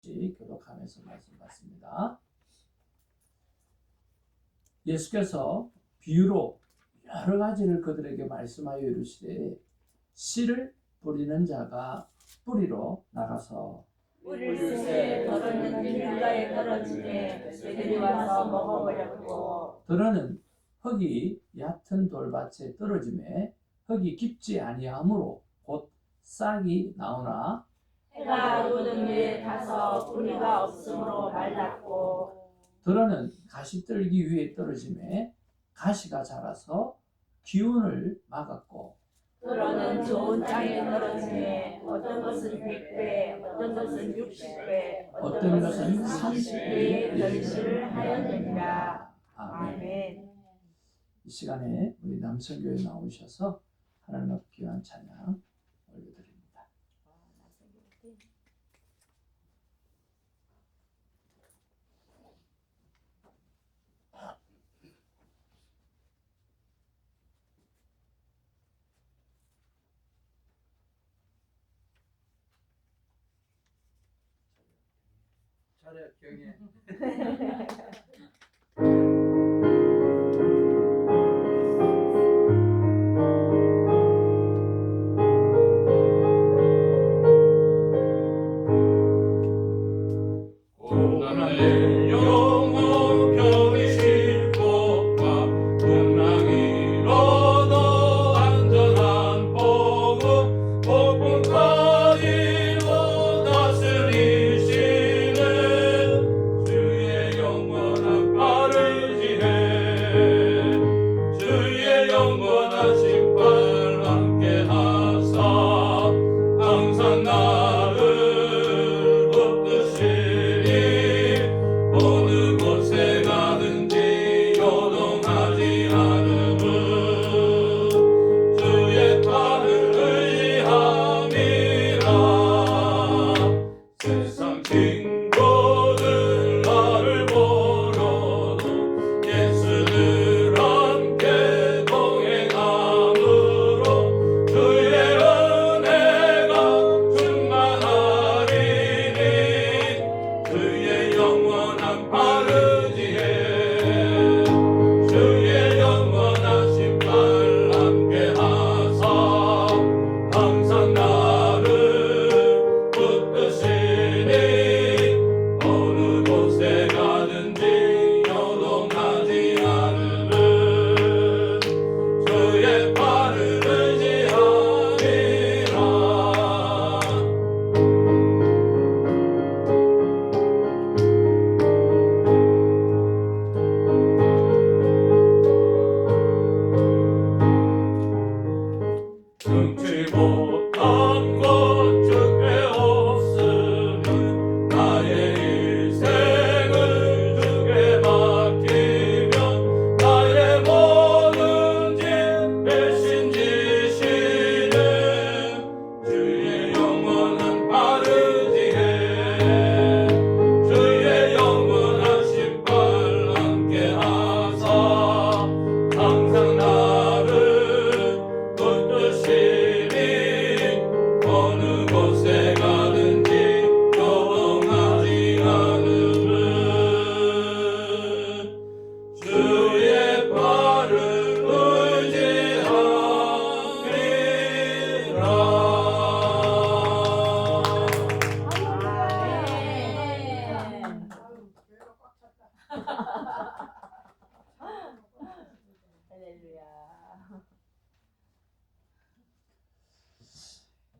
교독하면서 말씀 받습니다. 예수께서 비유로 여러 가지를 그들에게 말씀하여 이르시되 씨를 뿌리는 자가 뿌리로 나가서 뿌릴새 더러는 길가에 떨어지매 새들이 와서 먹어버렸고 더러는 흙이 얕은 돌밭에 떨어지매 흙이 깊지 아니하므로 곧 싹이 나오나 해가 돋은 위에 타서 뿌리가 없으므로 말랐고 더러는 가시떨기 위에 떨어지매 가시가 자라서 기운을 막았고 더러는 좋은 땅에 떨어지매 어떤 것은 100배 어떤 것은 60배 어떤 것은 30배의 결실을 하였느니라. 아멘. 아멘. 이 시간에 우리 남성교회 나오셔서 하나님 앞 귀한 찬양 올려드립니다. 차렷 경례.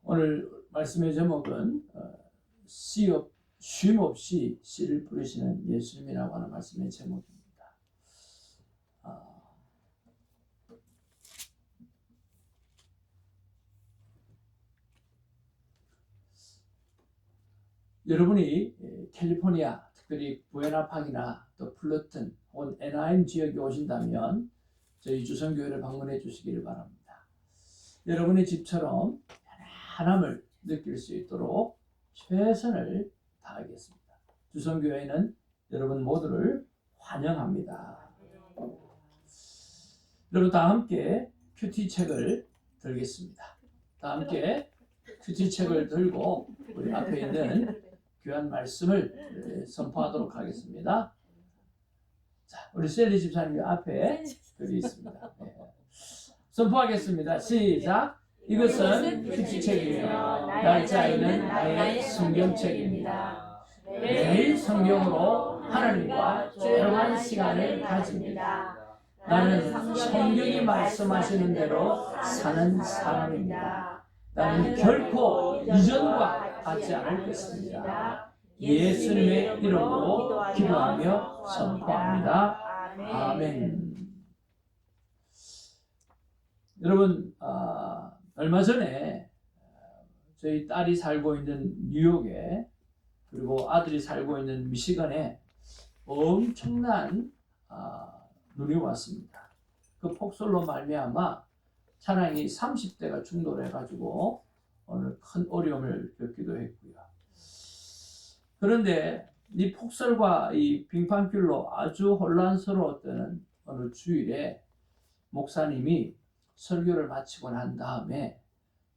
오늘 말씀의 제목은 쉼 없이 씨를 뿌리시는 예수님이라고 하는 말씀의 제목입니다. 여러분이 캘리포니아, 특별히 부에나팍이나 또 플루튼 혹은 애나임 지역에 오신다면 저희 주선교회를 방문해 주시기를 바랍니다. 여러분의 집처럼 편안함을 느낄 수 있도록 최선을 다하겠습니다. 주선교회는 여러분 모두를 환영합니다. 여러분 다 함께 큐티책을 들겠습니다. 다 함께 큐티책을 들고 우리 앞에 있는 귀한 말씀을 선포하도록 하겠습니다. 자, 우리 셀리 집사님 앞에 글이 있습니다. 네. 선포하겠습니다. 시작. 이것은 필기책이며 날짜에는 나의 성경책입니다. 매일 성경으로 하나님과 조용한 시간을 가집니다. 나는 성경이 말씀하시는 대로 사는 사람입니다. 나는 결코 이전과 같지 않을 것입니다. 예수님의 이름으로 기도하며 선포합니다. 아멘. 여러분, 얼마 전에 저희 딸이 살고 있는 뉴욕에, 그리고 아들이 살고 있는 미시간에 엄청난 눈이 왔습니다. 그 폭설로 말미암아 차량이 30대가 충돌해가지고 오늘 큰 어려움을 겪기도 했고요. 그런데 이 폭설과 이 빙판길로 아주 혼란스러웠던 어느 주일에 목사님이 설교를 마치고 난 다음에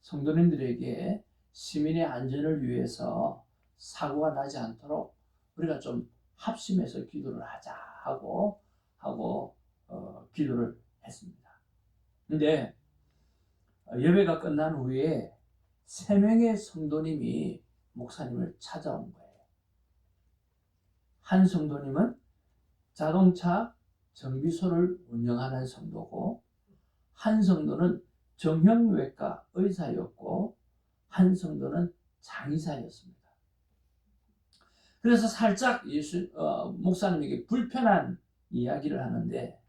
성도님들에게 시민의 안전을 위해서 사고가 나지 않도록 우리가 좀 합심해서 기도를 하자 하고 기도를 했습니다. 근데 예배가 끝난 후에 3명의 성도님이 목사님을 찾아온 거예요. 한 성도님은 자동차 정비소를 운영하는 성도고, 한 성도는 정형외과 의사였고, 한 성도는 장의사였습니다. 그래서 살짝 목사님에게 불편한 이야기를 하는데,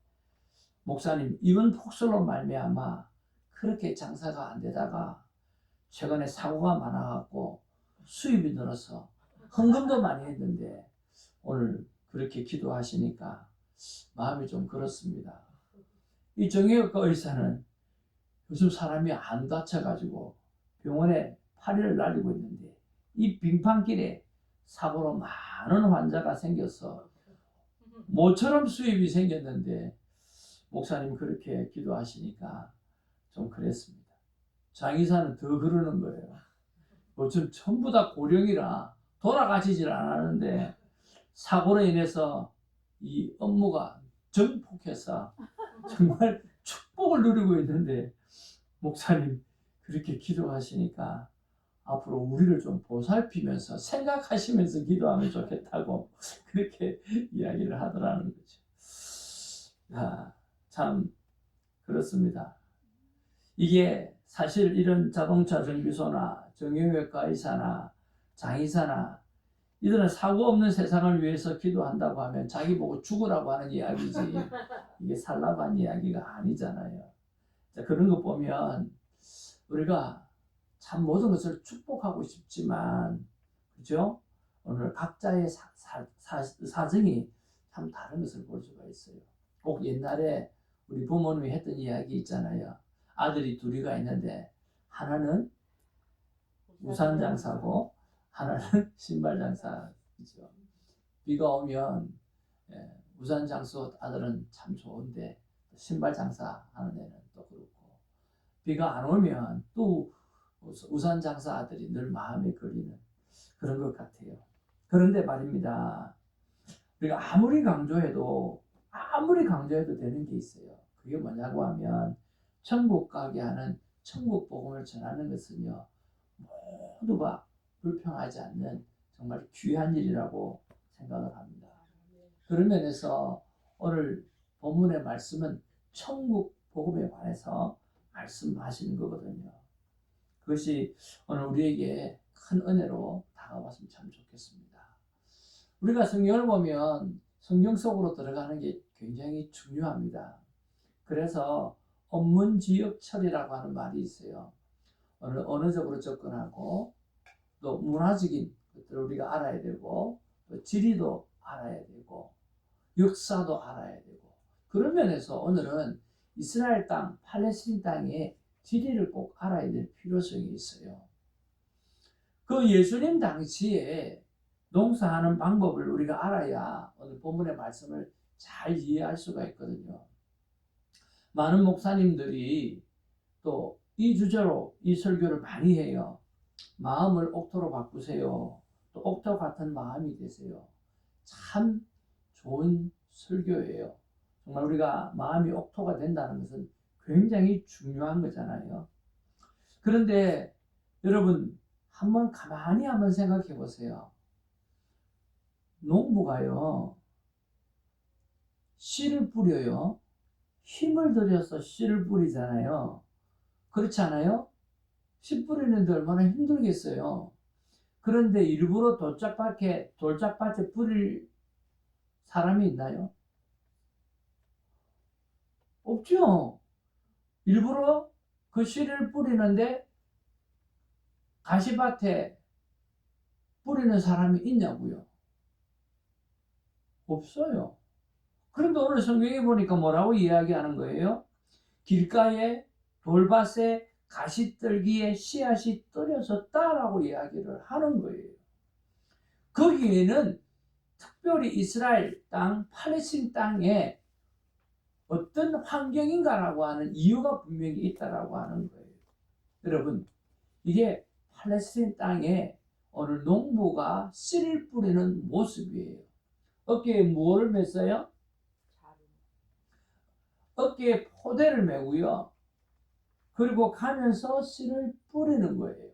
목사님, 이번 폭설로 말미암아 그렇게 장사가 안 되다가 최근에 사고가 많아갖고 수입이 늘어서 헌금도 많이 했는데 오늘 그렇게 기도하시니까 마음이 좀 그렇습니다. 이 정형외과 의사는 요즘 사람이 안 다쳐가지고 병원에 파리를 날리고 있는데, 이 빙판길에 사고로 많은 환자가 생겨서 모처럼 수입이 생겼는데 목사님 그렇게 기도하시니까 좀 그랬습니다. 장의사는 더 그러는 거예요. 요즘 전부 다 고령이라 돌아가시질 않았는데 사고로 인해서 이 업무가 정폭해서 정말 축복을 누리고 있는데, 목사님 그렇게 기도하시니까 앞으로 우리를 좀 보살피면서 생각하시면서 기도하면 좋겠다고 그렇게 이야기를 하더라는 거죠. 참 그렇습니다. 이게 사실 이런 자동차 정비소나 정형외과 의사나 장의사나 이들은 사고 없는 세상을 위해서 기도한다고 하면 자기 보고 죽으라고 하는 이야기지, 이게 살라고 하는 이야기가 아니잖아요. 자, 그런 거 보면 우리가 참 모든 것을 축복하고 싶지만, 그죠? 오늘 각자의 사정이 참 다른 것을 볼 수가 있어요. 꼭 옛날에 우리 부모님이 했던 이야기 있잖아요. 아들이 둘이가 있는데 하나는 우산 장사고 하나는 신발 장사죠. 비가 오면 우산 장사 아들은 참 좋은데 신발 장사하는 애는 또 그렇고, 비가 안 오면 또 우산 장사 아들이 늘 마음에 걸리는 그런 것 같아요. 그런데 말입니다, 우리가 아무리 강조해도 되는 게 있어요. 그게 뭐냐고 하면 천국 가게 하는 천국 복음을 전하는 것은요, 모두가 불평하지 않는 정말 귀한 일이라고 생각을 합니다. 그런 면에서 오늘 본문의 말씀은 천국 복음에 관해서 말씀하시는 거거든요. 그것이 오늘 우리에게 큰 은혜로 다가왔으면 참 좋겠습니다. 우리가 성경을 보면 성경 속으로 들어가는 게 굉장히 중요합니다. 그래서 언문지역철이라고 하는 말이 있어요. 언어적으로 접근하고 또 문화적인 것들을 우리가 알아야 되고, 또 지리도 알아야 되고, 역사도 알아야 되고, 그런 면에서 오늘은 이스라엘 땅, 팔레스틴 땅의 지리를 꼭 알아야 될 필요성이 있어요. 그 예수님 당시에 농사하는 방법을 우리가 알아야 오늘 본문의 말씀을 잘 이해할 수가 있거든요. 많은 목사님들이 또 이 주제로 이 설교를 많이 해요. 마음을 옥토로 바꾸세요. 또 옥토 같은 마음이 되세요. 참 좋은 설교예요. 정말 우리가 마음이 옥토가 된다는 것은 굉장히 중요한 거잖아요. 그런데 여러분 가만히 한번 생각해 보세요. 농부가요, 씨를 뿌려요. 힘을 들여서 씨를 뿌리잖아요. 그렇지 않아요? 씨 뿌리는데 얼마나 힘들겠어요. 그런데 일부러 돌짝밭에 뿌릴 사람이 있나요? 없죠. 일부러 그 씨를 뿌리는데 가시밭에 뿌리는 사람이 있냐고요? 없어요. 그런데 오늘 성경에 보니까 뭐라고 이야기하는 거예요? 길가에 돌밭에 가시떨기에 씨앗이 떨어졌다라고 이야기를 하는 거예요. 거기에는 특별히 이스라엘 땅, 팔레스틴 땅에 어떤 환경인가라고 하는 이유가 분명히 있다라고 하는 거예요. 여러분, 이게 팔레스틴 땅에 어느 농부가 씨를 뿌리는 모습이에요. 어깨에 무엇을 맸어요? 어깨에 포대를 메고요. 그리고 가면서 씨를 뿌리는 거예요.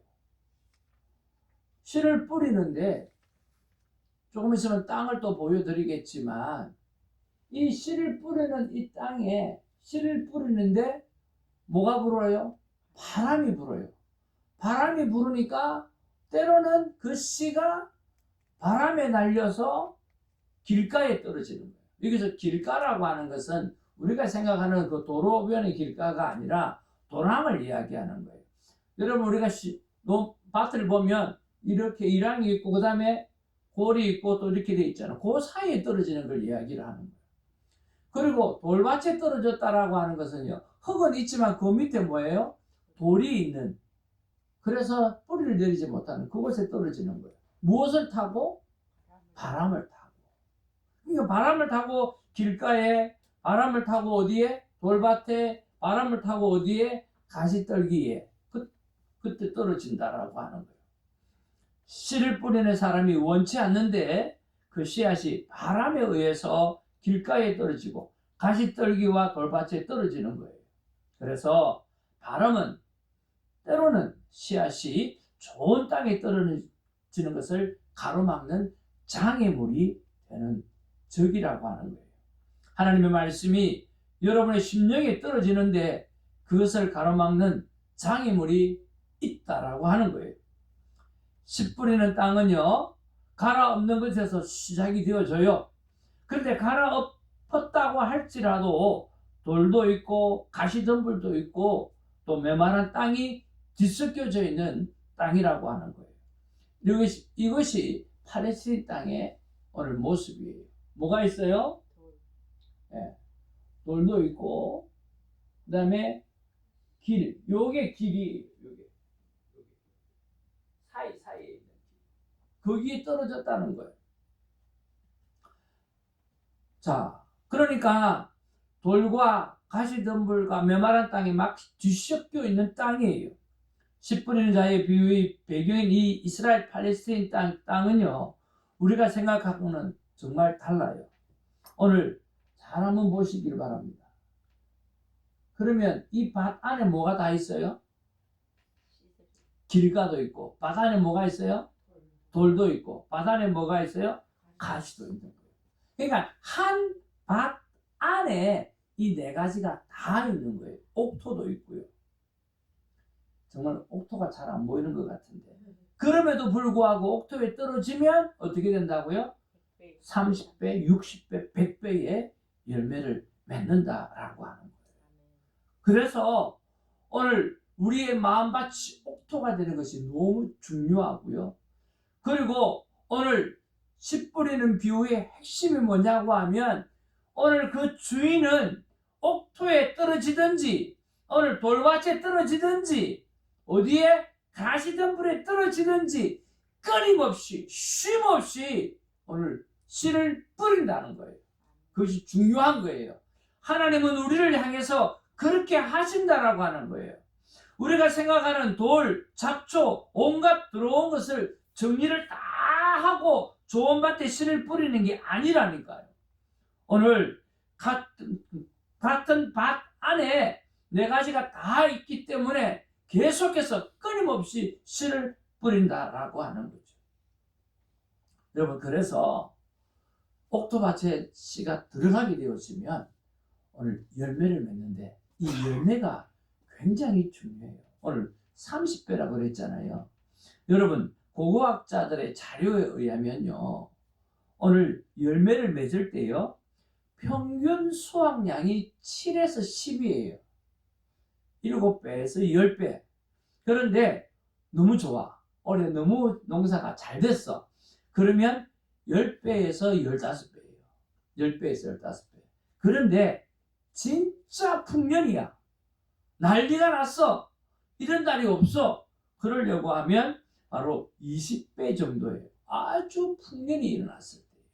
씨를 뿌리는데 조금 있으면 땅을 또 보여드리겠지만 이 씨를 뿌리는 이 땅에 씨를 뿌리는데 뭐가 불어요? 바람이 불어요. 바람이 부르니까 때로는 그 씨가 바람에 날려서 길가에 떨어지는 거예요. 여기서 길가라고 하는 것은 우리가 생각하는 그 도로변의 길가가 아니라 도랑을 이야기하는 거예요. 여러분 우리가 밭을 보면 이렇게 일항이 있고 그 다음에 골이 있고 또 이렇게 돼 있잖아요. 그 사이에 떨어지는 걸 이야기를 하는 거예요. 그리고 돌밭에 떨어졌다라고 하는 것은요, 흙은 있지만 그 밑에 뭐예요? 돌이 있는, 그래서 뿌리를 내리지 못하는 그곳에 떨어지는 거예요. 무엇을 타고? 바람을 타고. 그러니까 바람을 타고 길가에, 바람을 타고 어디에? 돌밭에, 바람을 타고 어디에? 가시떨기에. 그때 떨어진다라고 하는 거예요. 씨를 뿌리는 사람이 원치 않는데 그 씨앗이 바람에 의해서 길가에 떨어지고 가시떨기와 돌밭에 떨어지는 거예요. 그래서 바람은 때로는 씨앗이 좋은 땅에 떨어지는 것을 가로막는 장애물이 되는 적이라고 하는 거예요. 하나님의 말씀이 여러분의 심령에 떨어지는데 그것을 가로막는 장애물이 있다라고 하는 거예요. 씨 뿌리는 땅은요, 갈아엎는 것에서 시작이 되어져요. 그런데 갈아엎었다고 할지라도 돌도 있고 가시덤불도 있고 또 메마른 땅이 뒤섞여져 있는 땅이라고 하는 거예요. 이것이 팔레스틴 땅의 오늘 모습이에요. 뭐가 있어요? 네, 돌도 있고 그 다음에 요게 길이 요게 사이에 있는 길. 거기에 떨어졌다는 거예요. 자, 그러니까 돌과 가시덤불과 메마른 땅이 막 뒤섞여 있는 땅이에요. 씨 뿌리는 자의 비유의 배경인 이 이스라엘 팔레스틴 땅은요, 우리가 생각하고는 정말 달라요. 오늘 잘 한번 보시길 바랍니다. 그러면 이 밭 안에 뭐가 다 있어요? 길가도 있고, 밭 안에 뭐가 있어요? 돌도 있고, 밭 안에 뭐가 있어요? 가시도 있는 거예요. 그러니까 한 밭 안에 이 네 가지가 다 있는 거예요. 옥토도 있고요. 정말 옥토가 잘 안 보이는 것 같은데. 그럼에도 불구하고 옥토에 떨어지면 어떻게 된다고요? 30배, 60배, 100배의 열매를 맺는다라고 하는 거예요. 그래서 오늘 우리의 마음밭이 옥토가 되는 것이 너무 중요하고요. 그리고 오늘 씨 뿌리는 비유의 핵심이 뭐냐고 하면 오늘 그 주인은 옥토에 떨어지든지 오늘 돌밭에 떨어지든지 어디에 가시덤불에 떨어지든지 끊임없이 쉼없이 오늘 씨를 뿌린다는 거예요. 그것이 중요한 거예요. 하나님은 우리를 향해서 그렇게 하신다라고 하는 거예요. 우리가 생각하는 돌, 잡초, 온갖 들어온 것을 정리를 다 하고 좋은 밭에 씨를 뿌리는 게 아니라니까요. 오늘 같은 밭 안에 네 가지가 다 있기 때문에 계속해서 끊임없이 씨를 뿌린다라고 하는 거죠. 여러분, 그래서 옥토밭에 씨가 들어가게 되었으면 오늘 열매를 맺는데 이 열매가 굉장히 중요해요. 오늘 30배라고 그랬잖아요. 여러분, 고고학자들의 자료에 의하면요, 오늘 열매를 맺을 때요, 평균 수확량이 7에서 10이에요. 7배에서 10배. 그런데 너무 좋아. 올해 너무 농사가 잘 됐어. 그러면 10배에서 15배예요. 10배에서 15배. 그런데 진짜 풍년이야. 난리가 났어. 이런 달이 없어. 그러려고 하면 바로 20배 정도예요. 아주 풍년이 일어났을 때예요.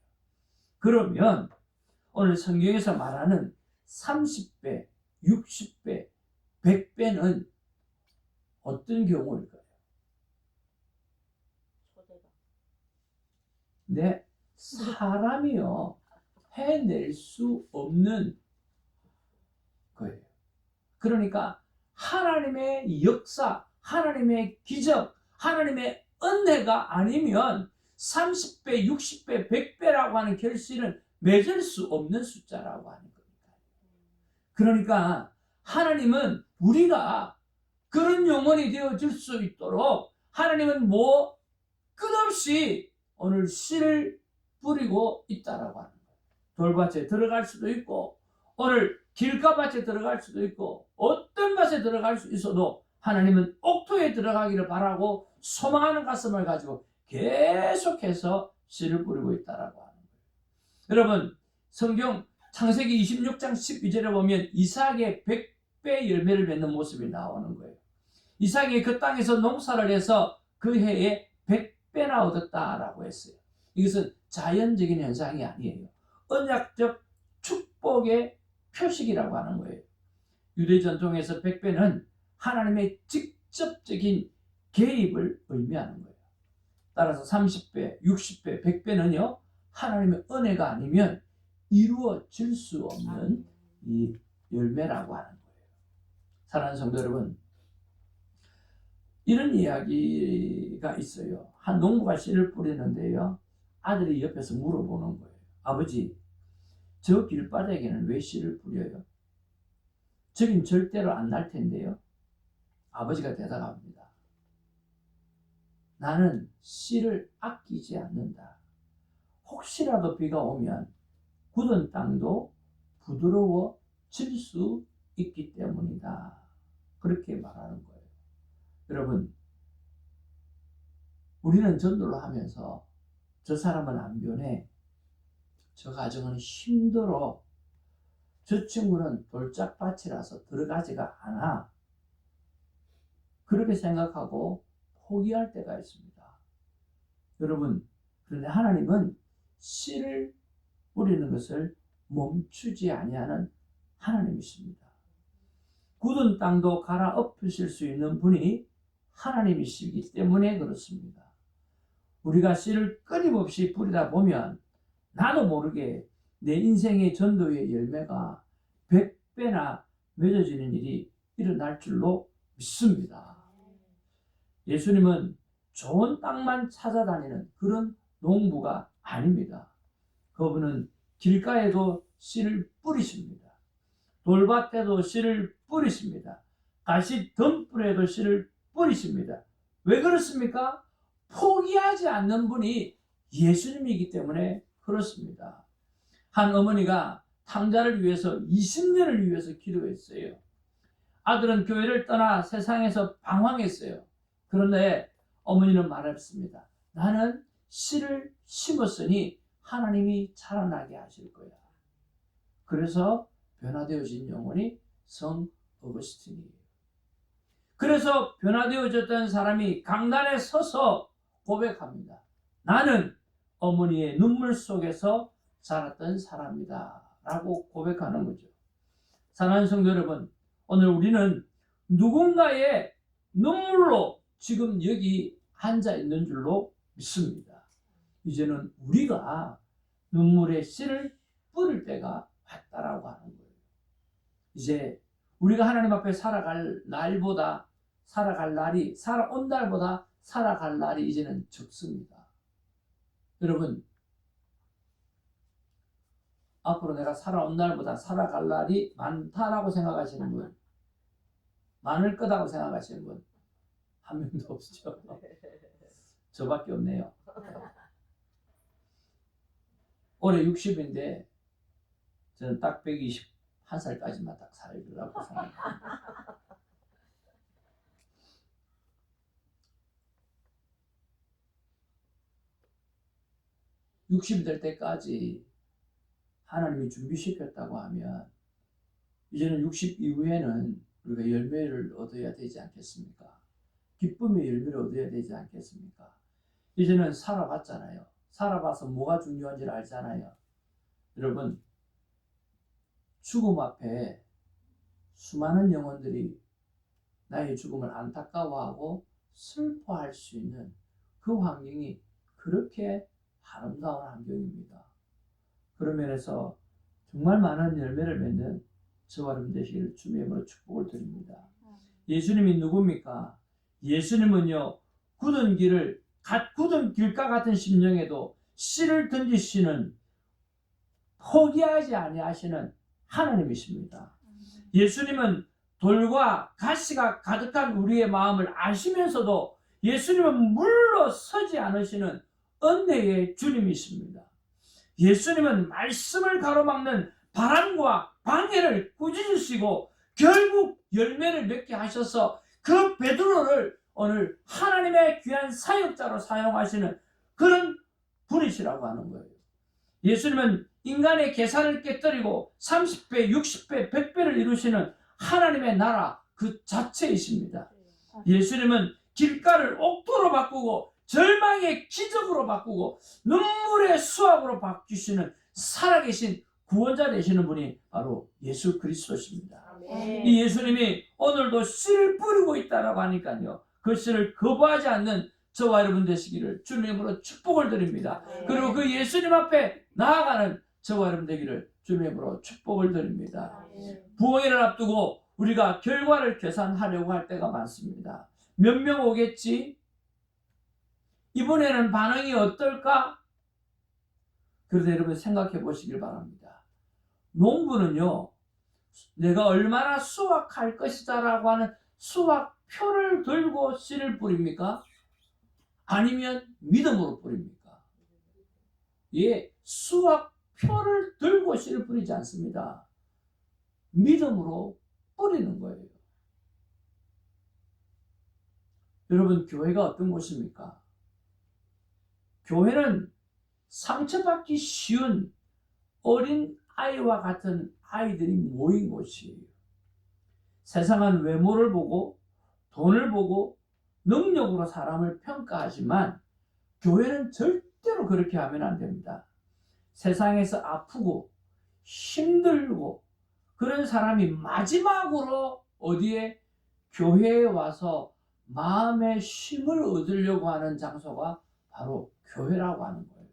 그러면 오늘 성경에서 말하는 30배, 60배, 100배는 어떤 경우일까요? 네, 사람이요 해낼 수 없는 거예요. 그러니까 하나님의 역사, 하나님의 기적, 하나님의 은혜가 아니면 30배, 60배, 100배라고 하는 결실은 맺을 수 없는 숫자라고 하는 겁니다. 그러니까 하나님은 우리가 그런 영혼이 되어줄 수 있도록 하나님은 끝없이 오늘 씨를 뿌리고 있다라고 하는 거예요. 돌밭에 들어갈 수도 있고 오늘 길가밭에 들어갈 수도 있고 어떤 밭에 들어갈 수 있어도 하나님은 옥토에 들어가기를 바라고 소망하는 가슴을 가지고 계속해서 씨를 뿌리고 있다라고 하는 거예요. 여러분, 성경 창세기 26장 12절에 보면 이삭의 100배 열매를 맺는 모습이 나오는 거예요. 이삭이 그 땅에서 농사를 해서 그 해에 100배나 얻었다라고 했어요. 이것은 자연적인 현상이 아니에요. 언약적 축복의 표식이라고 하는 거예요. 유대 전통에서 100배는 하나님의 직접적인 개입을 의미하는 거예요. 따라서 30배, 60배, 100배는요 하나님의 은혜가 아니면 이루어질 수 없는 이 열매라고 하는 거예요. 사랑하는 성도 여러분, 이런 이야기가 있어요. 한 농부가 씨를 뿌리는데요, 아들이 옆에서 물어보는 거예요. 아버지, 저 길바닥에는 왜 씨를 뿌려요? 저긴 절대로 안 날 텐데요. 아버지가 대답합니다. 나는 씨를 아끼지 않는다. 혹시라도 비가 오면 굳은 땅도 부드러워질 수 있기 때문이다. 그렇게 말하는 거예요. 여러분, 우리는 전도를 하면서 저 사람은 안 변해, 저 가정은 힘들어, 저 친구는 돌짝밭이라서 들어가지가 않아, 그렇게 생각하고 포기할 때가 있습니다. 여러분, 그런데 하나님은 씨를 뿌리는 것을 멈추지 아니하는 하나님이십니다. 굳은 땅도 갈아엎으실 수 있는 분이 하나님이시기 때문에 그렇습니다. 우리가 씨를 끊임없이 뿌리다 보면 나도 모르게 내 인생의 전도의 열매가 100배나 맺어지는 일이 일어날 줄로 믿습니다. 예수님은 좋은 땅만 찾아다니는 그런 농부가 아닙니다. 그분은 길가에도 씨를 뿌리십니다. 돌밭에도 씨를 뿌리십니다. 가시 덤불에도 씨를 뿌리십니다. 왜 그렇습니까? 포기하지 않는 분이 예수님이기 때문에 그렇습니다. 한 어머니가 탕자를 위해서 20년을 위해서 기도했어요. 아들은 교회를 떠나 세상에서 방황했어요. 그런데 어머니는 말했습니다. 나는 씨를 심었으니 하나님이 자라나게 하실 거야. 그래서 변화되어진 영혼이 성 어거스틴이에요. 그래서 변화되어졌던 사람이 강단에 서서 고백합니다. 나는 어머니의 눈물 속에서 자랐던 사람이다 라고 고백하는 거죠. 사랑하는 성도 여러분, 오늘 우리는 누군가의 눈물로 지금 여기 앉아 있는 줄로 믿습니다. 이제는 우리가 눈물의 씨를 뿌릴 때가 왔다라고 하는 거예요. 이제 우리가 하나님 앞에 살아갈 날이 이제는 적습니다. 여러분, 앞으로 내가 살아온 날보다 살아갈 날이 많다라고 생각하시는 분, 많을 거다고 생각하시는 분 한 명도 없죠. 저밖에 없네요. 올해 60인데 저는 딱 121살까지만 딱 살려고 생각합니다. (60) 될 때까지 하나님이 준비시켰다고 하면 이제는 60 이후에는 우리가 열매를 얻어야 되지 않겠습니까? 기쁨의 열매를 얻어야 되지 않겠습니까? 이제는 살아봤잖아요. 살아봐서 뭐가 중요한지를 알잖아요. 여러분, 죽음 앞에 수많은 영혼들이 나의 죽음을 안타까워하고 슬퍼할 수 있는 그 환경이 그렇게 아름다운 환경입니다. 그런 면에서 정말 많은 열매를 맺는 저와 여러분 되시기를 주님의 이름으로 축복을 드립니다. 예수님이 누굽니까? 예수님은요, 굳은 길가 같은 심령에도 씨를 던지시는, 포기하지 아니하시는 하나님이십니다. 예수님은 돌과 가시가 가득한 우리의 마음을 아시면서도 예수님은 물러서지 않으시는 은혜의 주님이십니다. 예수님은 말씀을 가로막는 바람과 방해를 꾸짖으시고 결국 열매를 맺게 하셔서 그 베드로를 오늘 하나님의 귀한 사역자로 사용하시는 그런 분이시라고 하는 거예요. 예수님은 인간의 계산을 깨뜨리고 30배, 60배, 100배를 이루시는 하나님의 나라 그 자체이십니다. 예수님은 길가를 옥토로 바꾸고 절망의 기적으로 바꾸고 눈물의 수확으로 바뀌시는 살아계신 구원자 되시는 분이 바로 예수 그리스도십니다. 이 예수님이 오늘도 씨를 뿌리고 있다라고 하니까요, 그 씨를 거부하지 않는 저와 여러분 되시기를 주님으로 축복을 드립니다. 그리고 그 예수님 앞에 나아가는 저와 여러분 되기를 주님으로 축복을 드립니다. 부흥회를 앞두고 우리가 결과를 계산하려고 할 때가 많습니다. 몇 명 오겠지? 이번에는 반응이 어떨까? 그래서 여러분 생각해 보시길 바랍니다. 농부는요, 내가 얼마나 수확할 것이다 라고 하는 수확표를 들고 씨를 뿌립니까? 아니면 믿음으로 뿌립니까? 예, 수확표를 들고 씨를 뿌리지 않습니다. 믿음으로 뿌리는 거예요. 여러분, 교회가 어떤 곳입니까? 교회는 상처받기 쉬운 어린 아이와 같은 아이들이 모인 곳이에요. 세상은 외모를 보고 돈을 보고 능력으로 사람을 평가하지만 교회는 절대로 그렇게 하면 안 됩니다. 세상에서 아프고 힘들고 그런 사람이 마지막으로 어디에? 교회에 와서 마음의 쉼을 얻으려고 하는 장소가 바로 교회라고 하는 거예요.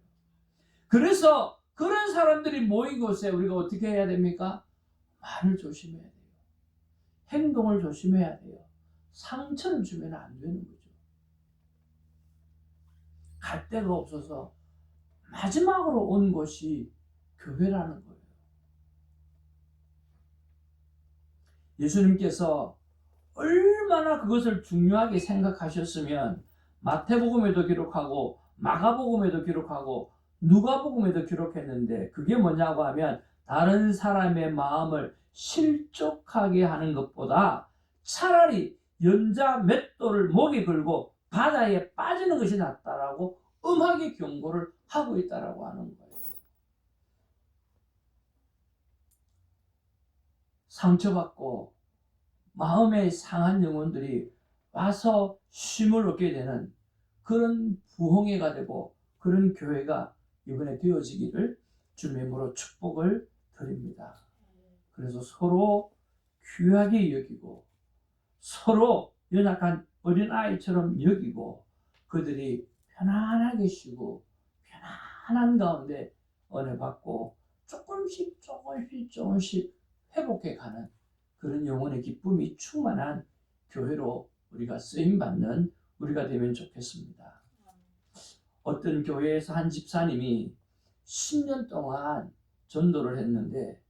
그래서 그런 사람들이 모인 곳에 우리가 어떻게 해야 됩니까? 말을 조심해야 돼요. 행동을 조심해야 돼요. 상처를 주면 안 되는 거죠. 갈 데가 없어서 마지막으로 온 곳이 교회라는 거예요. 예수님께서 얼마나 그것을 중요하게 생각하셨으면 마태복음에도 기록하고 마가복음에도 기록하고 누가복음에도 기록했는데, 그게 뭐냐고 하면 다른 사람의 마음을 실족하게 하는 것보다 차라리 연자 맷돌을 목에 걸고 바다에 빠지는 것이 낫다라고 엄하게 경고를 하고 있다라고 하는 거예요. 상처받고 마음에 상한 영혼들이 와서 쉼을 얻게 되는 그런 부흥회가 되고 그런 교회가 이번에 되어지기를 주님의 이름으로 축복을 드립니다. 그래서 서로 귀하게 여기고 서로 연약한 어린아이처럼 여기고 그들이 편안하게 쉬고 가난한 가운데 은혜 받고 조금씩 회복해가는 그런 영혼의 기쁨이 충만한 교회로 우리가 쓰임받는 우리가 되면 좋겠습니다. 어떤 교회에서 한 집사님이 10년 동안 전도를 했는데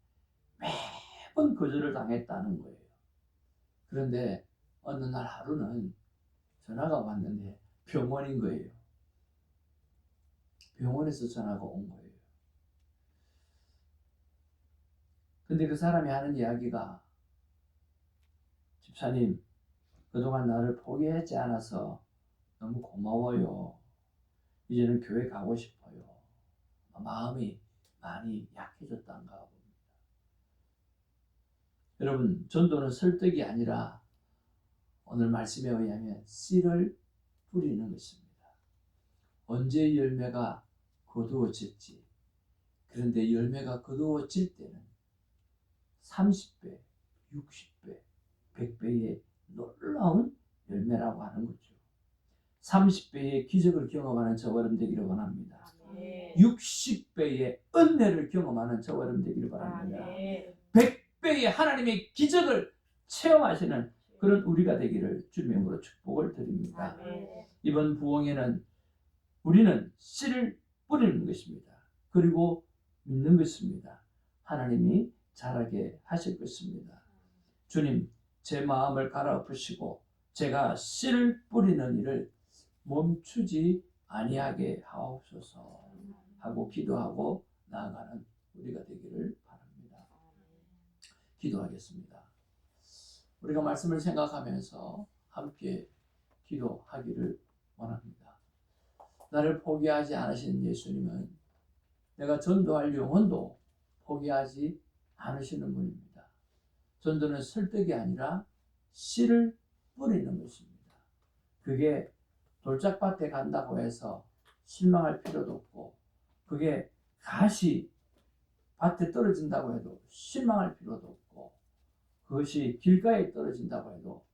매번 거절을 당했다는 거예요. 그런데 어느 날 하루는 전화가 왔는데 병원인 거예요. 병원에서 전화가 온 거예요. 근데 그 사람이 하는 이야기가, 집사님, 그동안 나를 포기하지 않아서 너무 고마워요. 이제는 교회 가고 싶어요. 마음이 많이 약해졌단가 봅니다. 여러분, 전도는 설득이 아니라 오늘 말씀에 의하면 씨를 뿌리는 것입니다. 언제 열매가 거두어질지, 그런데 열매가 거두어질 때는 30배, 60배, 100배의 놀라운 열매라고 하는 거죠. 30배의 기적을 경험하는 저와 여러분 되기를 원합니다. 60배의 은혜를 경험하는 저와 여러분 되기를 바랍니다. 100배의 하나님의 기적을 체험하시는 그런 우리가 되기를 주님으로 축복을 드립니다. 이번 부흥회는 우리는 씨를 뿌리는 것입니다. 그리고 믿는 것입니다. 하나님이 자라게 하실 것입니다. 주님, 제 마음을 갈아엎으시고 제가 씨를 뿌리는 일을 멈추지 아니하게 하옵소서 하고 기도하고 나아가는 우리가 되기를 바랍니다. 기도하겠습니다. 우리가 말씀을 생각하면서 함께 기도하기를 원합니다. 나를 포기하지 않으신 예수님은 내가 전도할 영혼도 포기하지 않으시는 분입니다. 전도는 설득이 아니라 씨를 뿌리는 것입니다. 그게 돌짝밭에 간다고 해서 실망할 필요도 없고, 그게 가시 밭에 떨어진다고 해도 실망할 필요도 없고, 그것이 길가에 떨어진다고 해도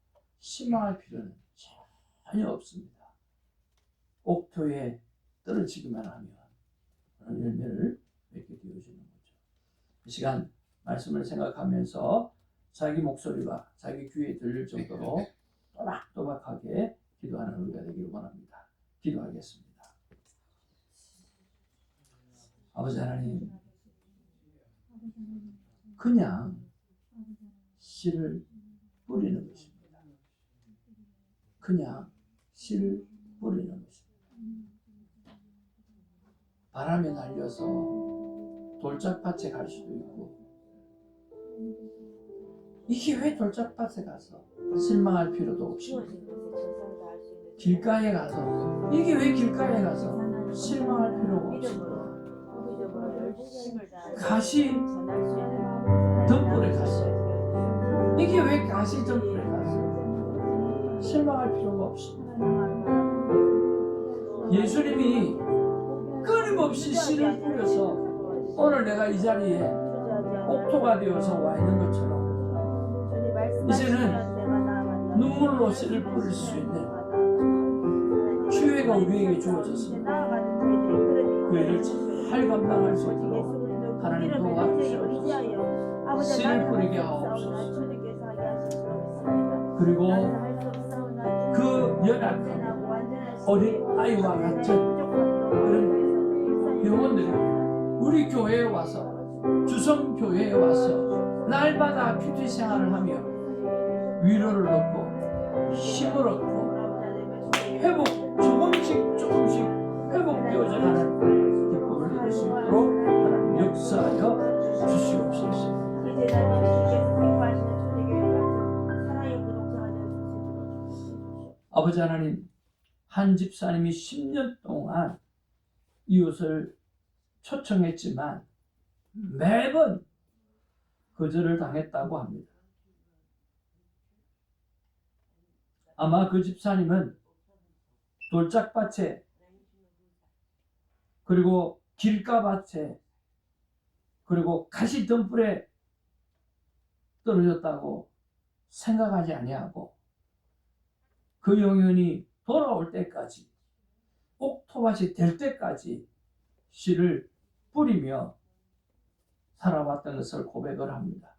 실망할 필요는 전혀 없습니다. 옥토에 떨어지기만 하면 그런 열매를 맺게 되어지는 거죠. 이 시간 말씀을 생각하면서 자기 목소리가 자기 귀에 들릴 정도로 또박또박하게 기도하는 우리가 되기를 원합니다. 기도하겠습니다. 아버지 하나님, 그냥 씨를 뿌리는 것입니다. 그냥 씨를 뿌리는 것입니다. 바람에 날려서 돌짝밭에 갈 수도 있고, 이게 왜 돌짝밭에 가서 실망할 필요도 없이 길가에 가서, 이게 왜 길가에 가서 실망할 필요가 없습니다. 가시 덤불에 가서, 이게 왜 가시 덤불에 가서 실망할 필요가 없습니다. 예수님이 끊임없이 씨를 뿌려서 오늘 내가 이 자리에 옥토가 되어서 와 있는 것처럼 이제는 눈물로 씨를 뿌릴 수 있는 기회가 우리에게 주어졌습니다. 그 일을 잘 감당할 수 있도록 하나님 도와주시옵소서. 씨를 뿌리게 하옵소서. 그리고 그 연약한 어린 아이와 같은 그런 영혼들이 우리 교회에 와서, 주성교회에 와서 날마다 큐티 생활을 하며 위로를 얻고 힘을 얻고 회복, 조금씩 회복되어져 가는 기쁨을 누릴 수 있도록 하나님 역사하여 주시옵소서. 아버지 하나님, 한 집사님이 10년 동안 이웃을 초청했지만 매번 거절을 당했다고 합니다. 아마 그 집사님은 돌짝밭에, 그리고 길가밭에, 그리고 가시덤불에 떨어졌다고 생각하지 아니하고 그 영혼이 돌아올 때까지, 옥토밭이 될 때까지 씨를 뿌리며 살아왔던 것을 고백을 합니다.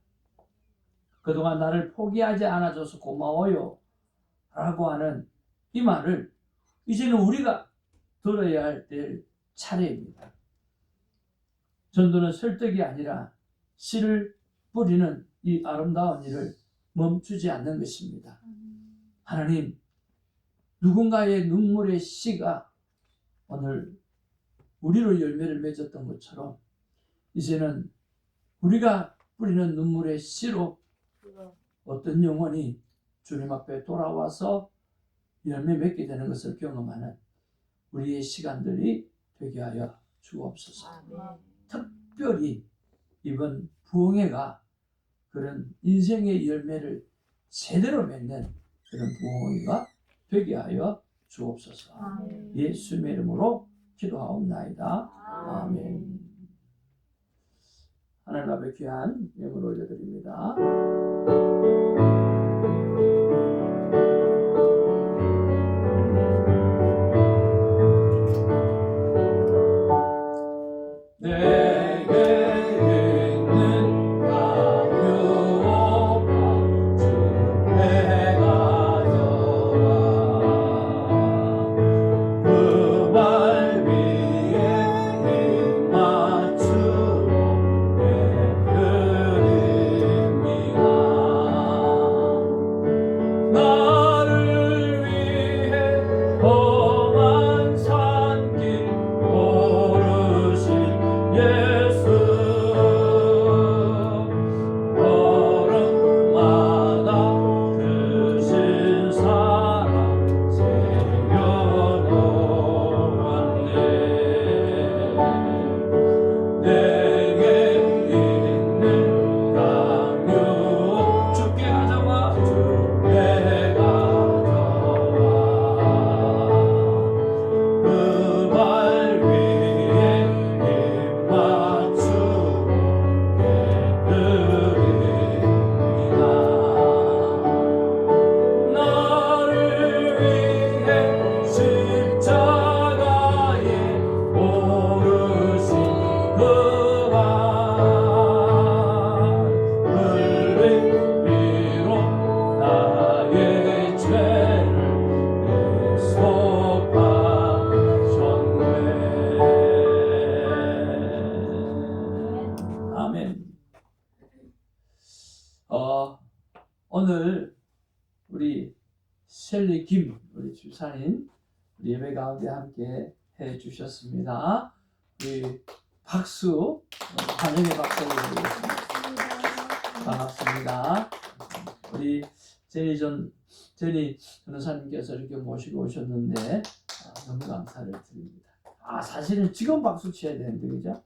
그동안 나를 포기하지 않아줘서 고마워요 라고 하는 이 말을 이제는 우리가 들어야 할 때 차례입니다. 전도는 설득이 아니라 씨를 뿌리는 이 아름다운 일을 멈추지 않는 것입니다. 하나님, 누군가의 눈물의 씨가 오늘 우리로 열매를 맺었던 것처럼 이제는 우리가 뿌리는 눈물의 씨로 어떤 영혼이 주님 앞에 돌아와서 열매 맺게 되는 것을 경험하는 우리의 시간들이 되게 하여 주옵소서. 특별히 이번 부흥회가 그런 인생의 열매를 제대로 맺는 그런 부흥회가 되게 하여 주옵소서. 예수님의 이름으로 기도하옵나이다. 아멘. 하나님 앞에 귀한 예물 올려드립니다. 오늘 우리 셀리 김 우리 집사님 우리 예배 가운데 함께 해 주셨습니다. 우리 박수 환영의 박수를 드리겠습니다. 반갑습니다. 우리 제니 전도사님께서 이렇게 모시고 오셨는데 너무 감사를 드립니다. 사실은 지금 박수 쳐야 되는데 그죠?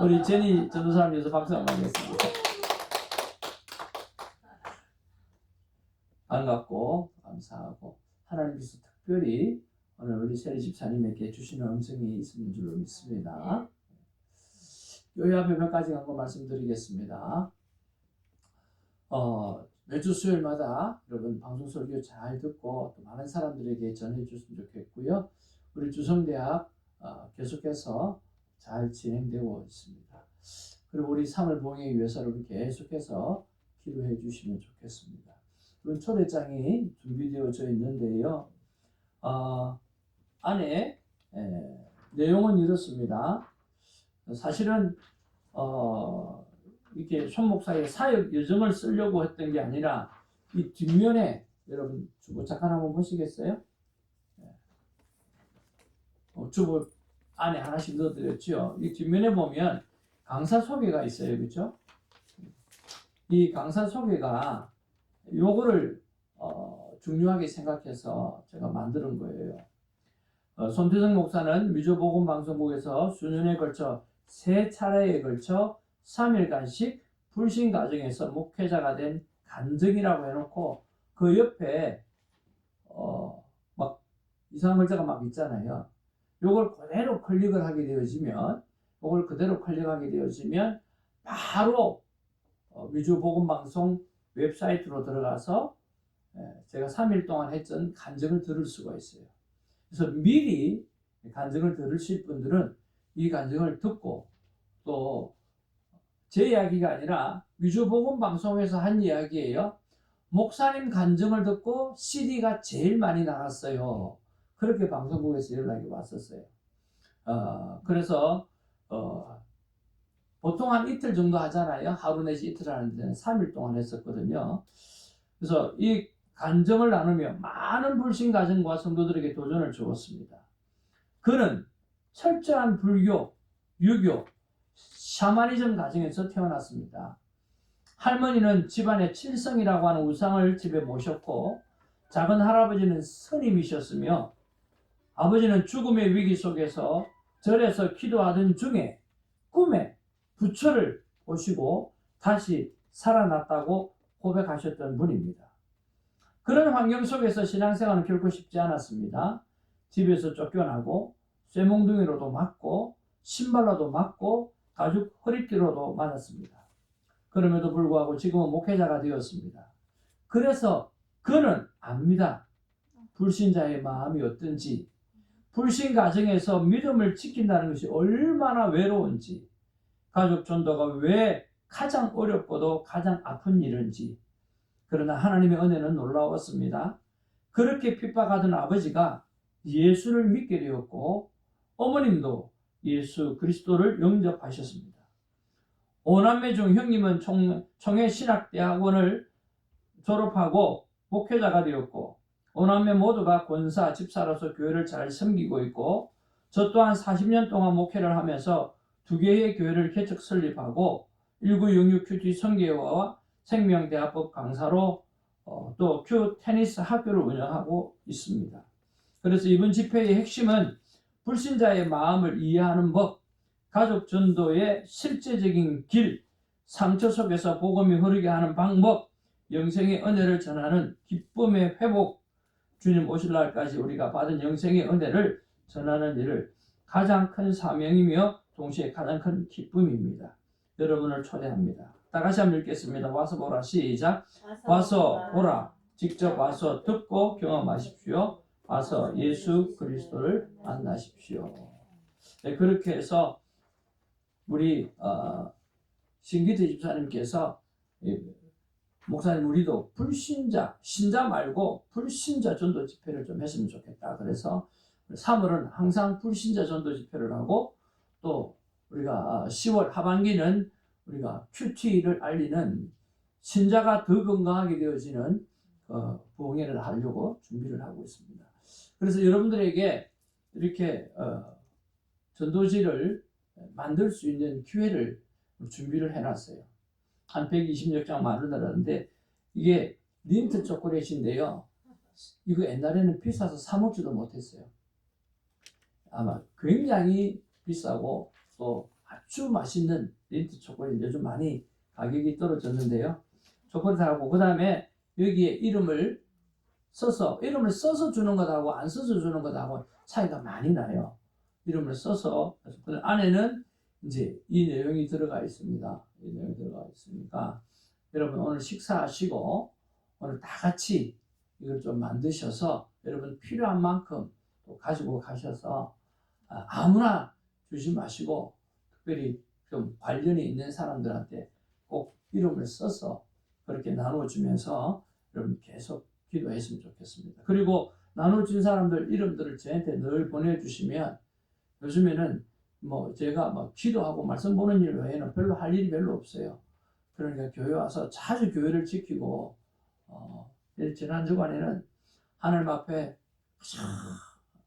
우리 제니 전도사님께서 박수 한번 하겠습니다. 반갑고 감사하고 하나님께서 특별히 오늘 우리 세리 집사님에게 주시는 음성이 있는 줄로 믿습니다. 교회 앞에 몇 가지 한번 말씀드리겠습니다. 매주 수요일마다 여러분 방송 설교 잘 듣고 또 많은 사람들에게 전해주셨으면 좋겠고요. 우리 주성대학 계속해서 잘 진행되고 있습니다. 그리고 우리 3월 부흥회 위해서 계속해서 기도해 주시면 좋겠습니다. 그런 초대장이 준비되어져 있는데요. 안에 내용은 이렇습니다. 사실은 이렇게 손 목사의 사역 여정을 쓰려고 했던 게 아니라 이 뒷면에 여러분 주보 잠깐 한번 보시겠어요? 주보 안에 하나씩 넣어드렸죠. 이 뒷면에 보면 강사 소개가 있어요, 그렇죠? 이 강사 소개가 요거를 중요하게 생각해서 제가 만드는 거예요. 손태성 목사는 미주복음방송국에서 수년에 걸쳐 3차례에 걸쳐 3일간씩 불신 가정에서 목회자가 된 간증이라고 해놓고 그 옆에 막 이상한 글자가 막 있잖아요. 요걸 그대로 클릭을 하게 되어지면 바로 미주복음방송 웹사이트로 들어가서 제가 3일 동안 했던 간증을 들을 수가 있어요. 그래서 미리 간증을 들으실 분들은 이 간증을 듣고 또 제 이야기가 아니라 위주복음방송에서 한 이야기예요. 목사님 간증을 듣고 CD가 제일 많이 나갔어요. 그렇게 방송국에서 연락이 왔었어요. 그래서 보통 한 이틀 정도 하잖아요. 하루 내지 이틀 하는데 3일 동안 했었거든요. 그래서 이 간증을 나누며 많은 불신 가정과 성도들에게 도전을 주었습니다. 그는 철저한 불교, 유교, 샤머니즘 가정에서 태어났습니다. 할머니는 집안의 칠성이라고 하는 우상을 집에 모셨고 작은 할아버지는 스님이셨으며 아버지는 죽음의 위기 속에서 절에서 기도하던 중에 꿈에 부처를 보시고 다시 살아났다고 고백하셨던 분입니다. 그런 환경 속에서 신앙생활은 결코 쉽지 않았습니다. 집에서 쫓겨나고 쇠몽둥이로도 맞고 신발로도 맞고 가죽 허리띠로도 맞았습니다. 그럼에도 불구하고 지금은 목회자가 되었습니다. 그래서 그는 압니다. 불신자의 마음이 어떤지, 불신 가정에서 믿음을 지킨다는 것이 얼마나 외로운지, 가족 전도가 왜 가장 어렵고도 가장 아픈 일인지. 그러나 하나님의 은혜는 놀라웠습니다. 그렇게 핍박하던 아버지가 예수를 믿게 되었고 어머님도 예수 그리스도를 영접하셨습니다. 5남매 중 형님은 청해신학대학원을 졸업하고 목회자가 되었고 5남매 모두가 권사, 집사로서 교회를 잘 섬기고 있고 저 또한 40년 동안 목회를 하면서 2개의 교회를 개척 설립하고 1966 큐티 선교회와 생명대화법 강사로 또 큐 테니스 학교를 운영하고 있습니다. 그래서 이번 집회의 핵심은 불신자의 마음을 이해하는 법, 가족 전도의 실제적인 길, 상처 속에서 복음이 흐르게 하는 방법, 영생의 은혜를 전하는 기쁨의 회복, 주님 오실 날까지 우리가 받은 영생의 은혜를 전하는 일을 가장 큰 사명이며 동시에 가장 큰 기쁨입니다. 여러분을 초대합니다. 다 같이 한번 읽겠습니다. 와서 보라. 시작. 와서 보라. 직접 와서 듣고 경험하십시오. 와서 예수 그리스도를 만나십시오. 네, 그렇게 해서 우리 신기태 집사님께서 목사님 우리도 불신자, 신자 말고 불신자 전도 집회를 좀 했으면 좋겠다. 그래서 3월은 항상 불신자 전도 집회를 하고 또 우리가 10월 하반기는 우리가 큐티를 알리는 신자가 더 건강하게 되어지는 부흥회를 하려고 준비를 하고 있습니다. 그래서 여러분들에게 이렇게 전도지를 만들 수 있는 기회를 준비를 해놨어요. 한 120여 장 만들었는데 이게 린트 초콜릿인데요. 이거 옛날에는 비싸서 사 먹지도 못했어요. 아마 굉장히 비싸고 또 아주 맛있는 린트 초콜릿 요즘 많이 가격이 떨어졌는데요. 초콜릿하고 그 다음에 여기에 이름을 써서 주는 것하고 안 써서 주는 것하고 차이가 많이 나요. 이름을 써서 그 안에는 이제 이 내용이 들어가 있습니다. 이 내용이 들어가 있으니까 여러분 오늘 식사하시고 오늘 다 같이 이걸 좀 만드셔서 여러분 필요한 만큼 또 가지고 가셔서 아무나 주지 마시고 특별히 좀 관련이 있는 사람들한테 꼭 이름을 써서 그렇게 나눠주면서 여러분 계속 기도했으면 좋겠습니다. 그리고 나눠준 사람들 이름들을 저한테 늘 보내주시면 요즘에는 뭐 제가 뭐 기도하고 말씀 보는 일 외에는 별로 할 일이 별로 없어요. 그러니까 교회 와서 자주 교회를 지키고 지난 주간에는 하나님 앞에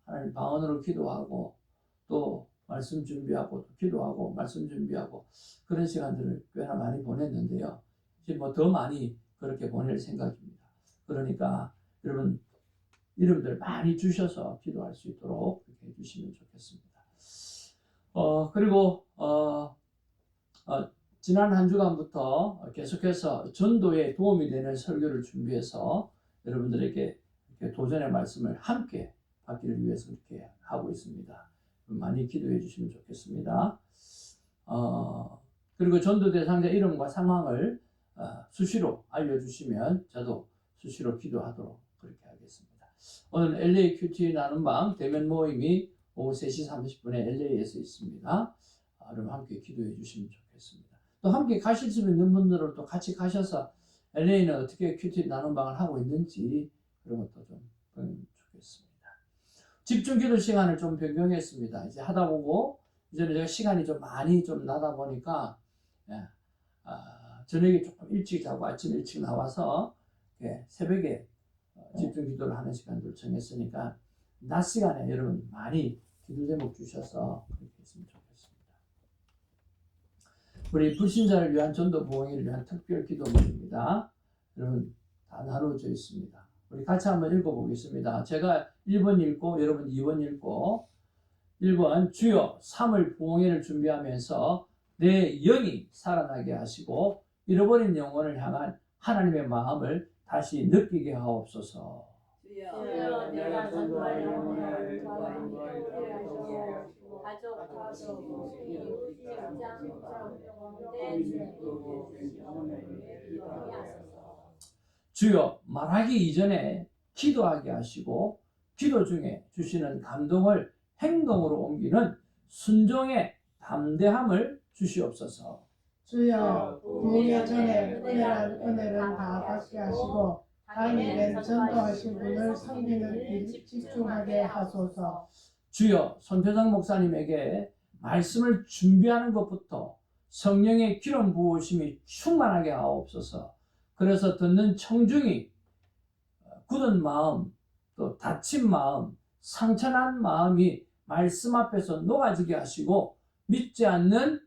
하나님 방언으로 기도하고 또 말씀 준비하고 또 기도하고 말씀 준비하고 그런 시간들을 꽤나 많이 보냈는데요. 이제 뭐 더 많이 그렇게 보낼 생각입니다. 그러니까 여러분 이름들 많이 주셔서 기도할 수 있도록 그렇게 해주시면 좋겠습니다. 그리고 지난 한 주간부터 계속해서 전도에 도움이 되는 설교를 준비해서 여러분들에게 이렇게 도전의 말씀을 함께 받기를 위해서 이렇게 하고 있습니다. 많이 기도해 주시면 좋겠습니다. 그리고 전도 대상자 이름과 상황을 수시로 알려주시면 저도 수시로 기도하도록 그렇게 하겠습니다. 오늘 LA 큐티 나눔방 대면 모임이 오후 3시 30분에 LA에서 있습니다. 여러분 함께 기도해 주시면 좋겠습니다. 또 함께 가실 수 있는 분들은 또 같이 가셔서 LA는 어떻게 큐티 나눔방을 하고 있는지 그런 것도 좀 보면 좋겠습니다. 집중 기도 시간을 좀 변경했습니다. 이제 하다 보고 이제는 제가 시간이 좀 많이 좀 나다 보니까 저녁에 조금 일찍 자고 아침 일찍 나와서 새벽에 집중 기도를 하는 시간들을 정했으니까 낮 시간에 여러분 많이 기도 제목 주셔서 그렇게 했으면 좋겠습니다. 우리 불신자를 위한 전도 부흥회를 위한 특별 기도문입니다. 여러분 다 나누어져 있습니다. 우리 같이 한번 읽어보겠습니다. 제가 1번 읽고 여러분 2번 읽고 1번 주여 3월 부흥회를 준비하면서 내 영이 살아나게 하시고 잃어버린 영혼을 향한 하나님의 마음을 다시 느끼게 하옵소서. 주여 내가 전도할 영혼을 가족과 직장, 주여 말하기 이전에 기도하게 하시고 기도 중에 주시는 감동을 행동으로 옮기는 순종의 담대함을 주시옵소서. 주여 부흥회 전에 은혜란 은혜를 다 받게 하시고 다음에는 전도하신 분을 섬기는 일 집중하게 하소서. 주여 손표정 목사님에게 말씀을 준비하는 것부터 성령의 기름 부으심이 충만하게 하옵소서. 그래서 듣는 청중이 굳은 마음, 또 다친 마음, 상처난 마음이 말씀 앞에서 녹아지게 하시고 믿지 않는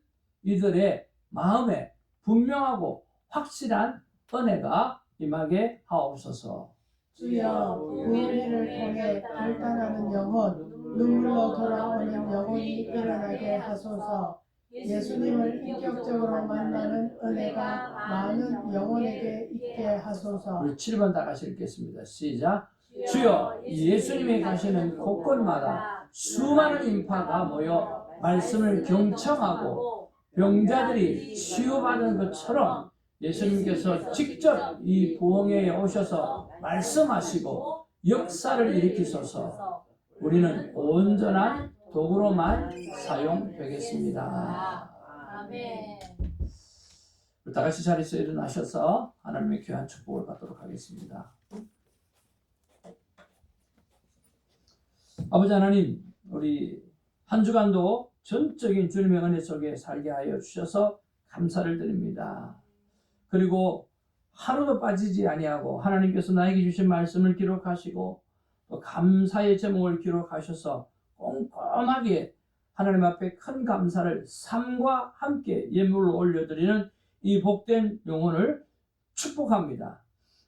이들의 마음에 분명하고 확실한 은혜가 임하게 하옵소서. 주여 부흥회를 통해 결단하는 영혼, 눈물로 돌아오는 영혼이 일어나게 하소서. 예수님을 인격적으로 만나는 은혜가 많은 영혼에게 있게 하소서. 우리 7번 다 같이 읽겠습니다. 시작. 주여 예수님이 가시는 곳곳마다 수많은 인파가 모여 말씀을 경청하고 병자들이 치유받은 것처럼 예수님께서 직접 이 부흥회에 오셔서 말씀하시고 역사를 일으키소서. 우리는 온전한 도구로만 사용되겠습니다. 아멘. 다 같이 자리에서 일어나셔서 하나님의 귀한 축복을 받도록 하겠습니다. 아버지 하나님, 우리 한 주간도 전적인 주님의 은혜 속에 살게 하여 주셔서 감사를 드립니다. 그리고 하루도 빠지지 아니하고 하나님께서 나에게 주신 말씀을 기록하시고 또 감사의 제목을 기록하셔서 꼼꼼하게 하나님 앞에 큰 감사를 삶과 함께 예물로 올려드리는 이 복된 영혼을 축복합니다.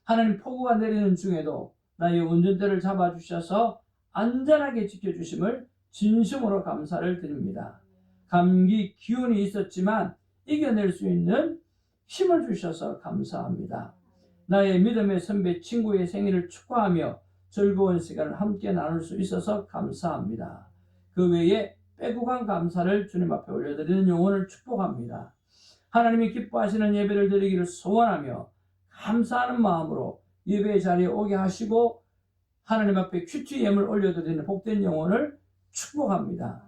하나님 폭우가 내리는 중에도 나의 운전대를 잡아주셔서 안전하게 지켜주심을 진심으로 감사를 드립니다. 감기 기운이 있었지만 이겨낼 수 있는 힘을 주셔서 감사합니다. 나의 믿음의 선배 친구의 생일을 축하하며 즐거운 시간을 함께 나눌 수 있어서 감사합니다. 그 외에 빼곡한 감사를 주님 앞에 올려드리는 영혼을 축복합니다. 하나님이 기뻐하시는 예배를 드리기를 소원하며 감사하는 마음으로 예배의 자리에 오게 하시고 하나님 앞에 큐티 예물 올려드리는 복된 영혼을 축복합니다.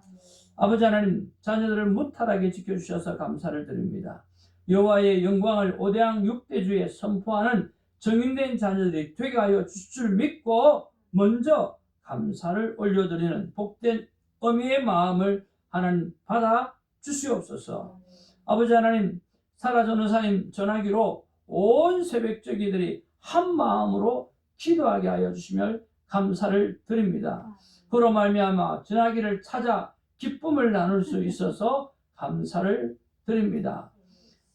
아버지 하나님, 자녀들을 무탈하게 지켜주셔서 감사를 드립니다. 여호와의 영광을 5대왕 6대주에 선포하는 정인된 자녀들이 되게 하여 주실 줄 믿고 먼저 감사를 올려드리는 복된 어미의 마음을 하나님 받아 주시옵소서. 아버지 하나님, 사라 전도사님 전하기로 온 새벽저기들이 한 마음으로 기도하게 하여 주시며 감사를 드립니다. 그로 말미암아 전하기를 찾아 기쁨을 나눌 수 있어서 감사를 드립니다.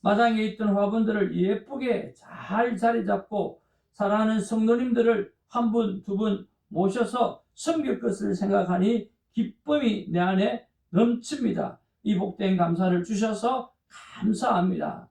마당에 있던 화분들을 예쁘게 잘 자리 잡고 사랑하는 성도님들을 한 분, 두 분 모셔서 섬길 것을 생각하니 기쁨이 내 안에 넘칩니다. 이 복된 감사를 주셔서 감사합니다.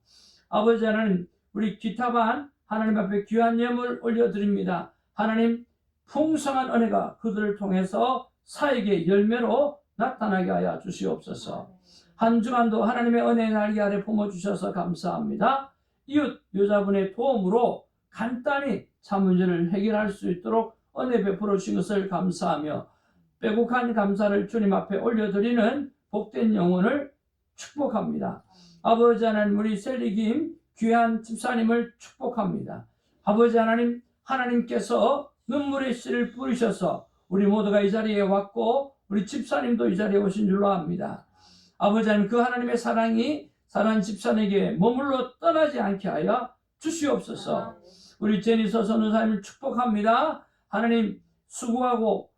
아버지 하나님, 우리 기타반 하나님 앞에 귀한 예물 올려드립니다. 하나님, 풍성한 은혜가 그들을 통해서 사에게 열매로 나타나게 하여 주시옵소서. 한 주간도 하나님의 은혜의 날개 아래 품어주셔서 감사합니다. 이웃 여자분의 도움으로 간단히 차 문제를 해결할 수 있도록 은혜 베풀어 주신 것을 감사하며 빼곡한 감사를 주님 앞에 올려드리는 복된 영혼을 축복합니다. 아버지 하나님, 우리 셀리김 귀한 집사님을 축복합니다. 아버지 하나님, 하나님께서 눈물의 씨를 뿌리셔서 우리 모두가 이 자리에 왔고 우리 집사님도 이 자리에 오신 줄로 압니다. 아버지 하나님, 그 하나님의 사랑이 사랑하는 집사에게 머물러 떠나지 않게 하여 주시옵소서. 우리 제니서 선교사님을 축복합니다. 하나님, 수고하고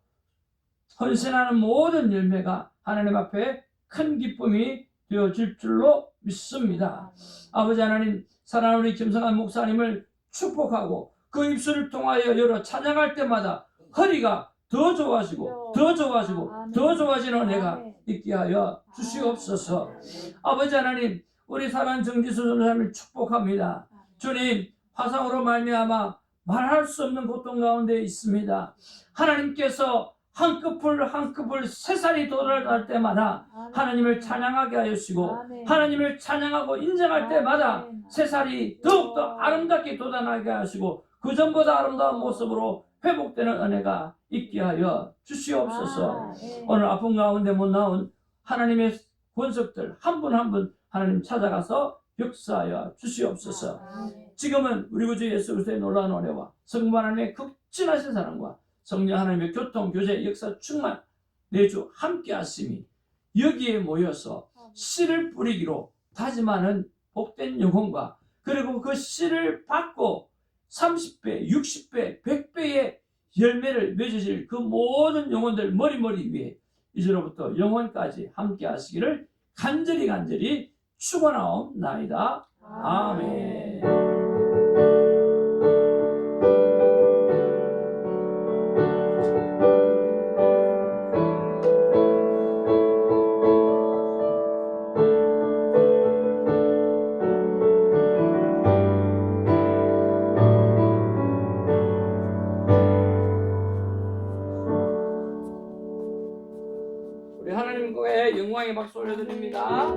헌신하는 모든 열매가 하나님 앞에 큰 기쁨이 되어질 줄로 믿습니다. 아버지 하나님, 사랑하는 우리 김성환 목사님을 축복하고 그 입술을 통하여 여러 찬양할 때마다 허리가 더 좋아지고 더 좋아지고 더 좋아지는 은혜가 있게 하여 주시옵소서. 아버지 하나님, 우리 사랑하는 정지수 전사님을 축복합니다. 주님, 화상으로 말미암아 말할 수 없는 고통 가운데 있습니다. 하나님께서 한 커플 세살이 도달할 때마다 하나님을 찬양하게 하시고 하나님을 찬양하고 인정할 때마다 세살이 더욱더 아름답게 돋아나게 하시고 그 전보다 아름다운 모습으로 회복되는 은혜가 있게 하여 주시옵소서. 오늘 아픔 가운데 못 나온 하나님의 권속들 한 분 한 분 하나님 찾아가서 역사하여 주시옵소서. 지금은 우리 구주 예수 그리스도의 놀라운 은혜와 성부 하나님의 극진하신 사랑과 성령 하나님의 교통, 교제, 역사, 충만 내주 함께 하심이 여기에 모여서 씨를 뿌리기로 다짐하는 복된 영혼과 그리고 그 씨를 받고 30배, 60배, 100배의 열매를 맺으실 그 모든 영혼들 머리 위에 이제로부터 영원까지 함께 하시기를 간절히 축원하옵나이다. 아멘. 우리 하나님께 영광의 박수 올려드립니다.